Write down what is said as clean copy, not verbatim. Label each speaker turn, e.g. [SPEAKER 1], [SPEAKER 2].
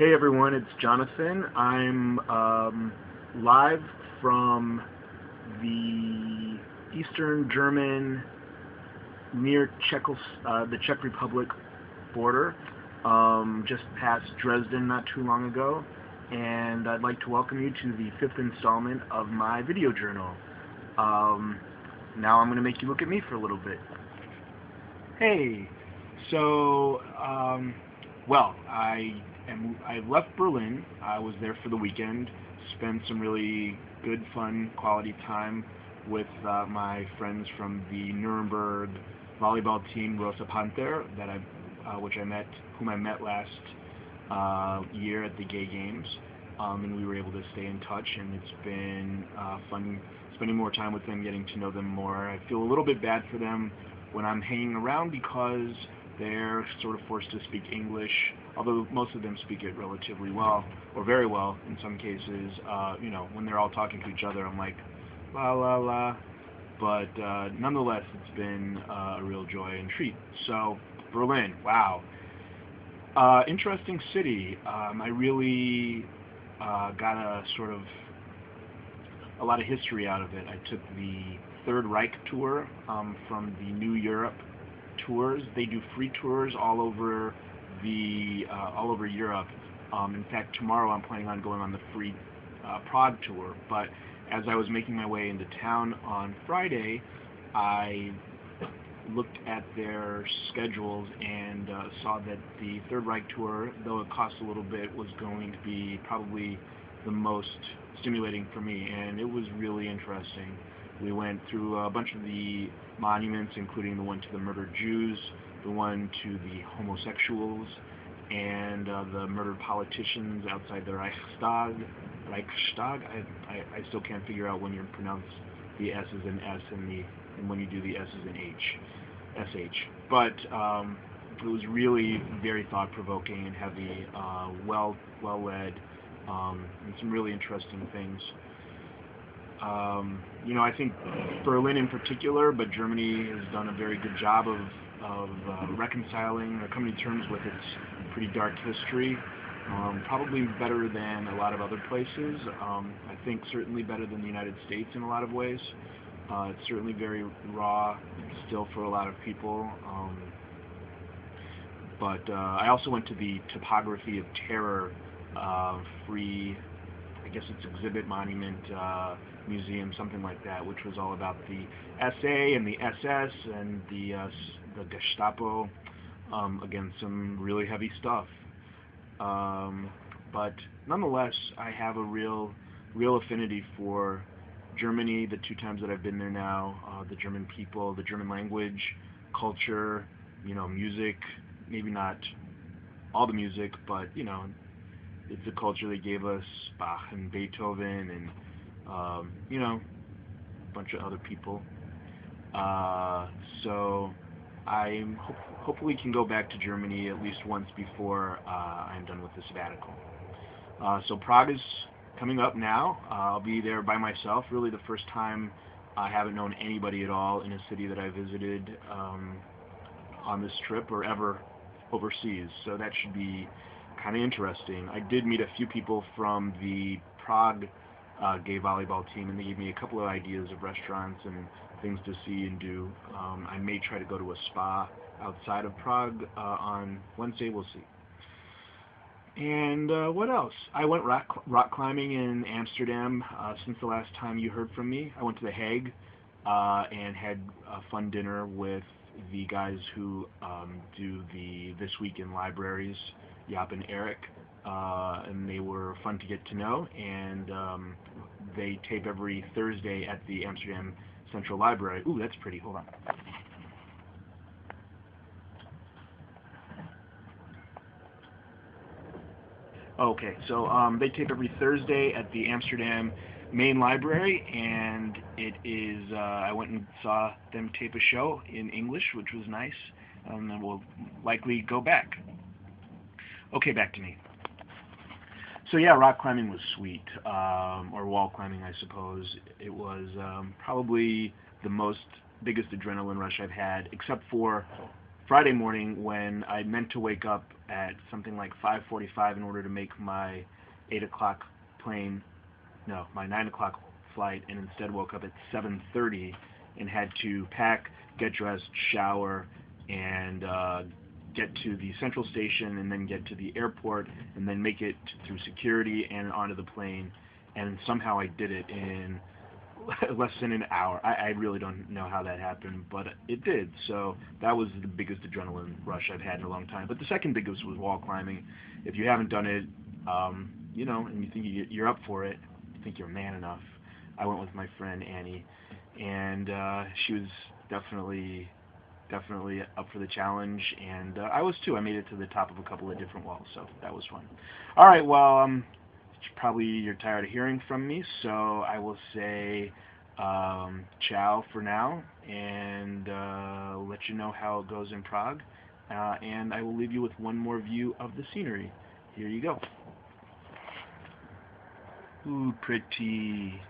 [SPEAKER 1] Hey everyone, it's Jonathan. I'm live from the Eastern German, near the Czech Republic border, just past Dresden not too long ago, and I'd like to welcome you to the 5th installment of my video journal. Now I'm going to make you look at me for a little bit. Hey, so, well, I left Berlin. I was there for the weekend, spent some really good, fun, quality time with my friends from the Nuremberg volleyball team, Rosa Panther, whom I met last year at the Gay Games, and we were able to stay in touch, and it's been fun spending more time with them, getting to know them more. I feel a little bit bad for them when I'm hanging around because they're sort of forced to speak English, although most of them speak it relatively well, or very well in some cases. When they're all talking to each other, I'm like, la la la. But nonetheless, it's been a real joy and treat. So, Berlin, wow. Interesting city. I really got a lot of history out of it. I took the Third Reich tour from the New Europe tours. They do free tours all over Europe. In fact, tomorrow I'm planning on going on the free Prague tour. But as I was making my way into town on Friday, I looked at their schedules and saw that the Third Reich tour, though it cost a little bit, was going to be probably the most stimulating for me, and it was really interesting. We went through a bunch of the monuments, including the one to the murdered Jews, the one to the homosexuals, and the murdered politicians outside the Reichstag. I still can't figure out when you pronounce the S as an S and when you do the S as an SH. But it was really very thought-provoking and heavy, well-led, and some really interesting things. I think Berlin in particular, but Germany has done a very good job of reconciling or coming to terms with its pretty dark history. Probably better than a lot of other places. I think certainly better than the United States in a lot of ways. It's certainly very raw still for a lot of people. But I also went to the Topography of Terror free, I guess it's exhibit monument museum, something like that, which was all about the SA and the SS and the Gestapo. Again, some really heavy stuff. But nonetheless, I have a real affinity for Germany, the 2 times that I've been there now, the German people, the German language, culture, music, maybe not all the music, but, it's a culture that gave us Bach and Beethoven and, a bunch of other people. So I hopefully can go back to Germany at least once before I'm done with the sabbatical. So Prague is coming up now. I'll be there by myself. Really the first time I haven't known anybody at all in a city that I visited on this trip or ever overseas. So that should be kind of interesting. I did meet a few people from the Prague gay volleyball team, and they gave me a couple of ideas of restaurants and things to see and do. I may try to go to a spa outside of Prague on Wednesday. We'll see. And what else? I went rock climbing in Amsterdam since the last time you heard from me. I went to The Hague and had a fun dinner with the guys who do the This Week in Libraries, Jaap and Eric, and they were fun to get to know, and they tape every Thursday at the Amsterdam Central Library. Ooh, that's pretty. Hold on. Okay, so they tape every Thursday at the Amsterdam main library, and it is, I went and saw them tape a show in English, which was nice, and we'll likely go back. Okay, back to me. So yeah, rock climbing was sweet, or wall climbing, I suppose. It was probably the biggest adrenaline rush I've had, except for Friday morning when I meant to wake up at something like 5:45 in order to make my 8 o'clock plane, no, my 9 o'clock flight, and instead woke up at 7:30 and had to pack, get dressed, shower, and get to the central station, and then get to the airport, and then make it through security and onto the plane. And somehow I did it in less than an hour. I really don't know how that happened, but it did. So that was the biggest adrenaline rush I've had in a long time. But the second biggest was wall climbing. If you haven't done it, you know, and you think you're up for it, you think you're man enough. I went with my friend Annie, and she was definitely up for the challenge, and I was too. I made it to the top of a couple of different walls, so that was fun. All right, well, probably you're tired of hearing from me, so I will say ciao for now, and let you know how it goes in Prague, and I will leave you with one more view of the scenery. Here you go. Ooh, pretty.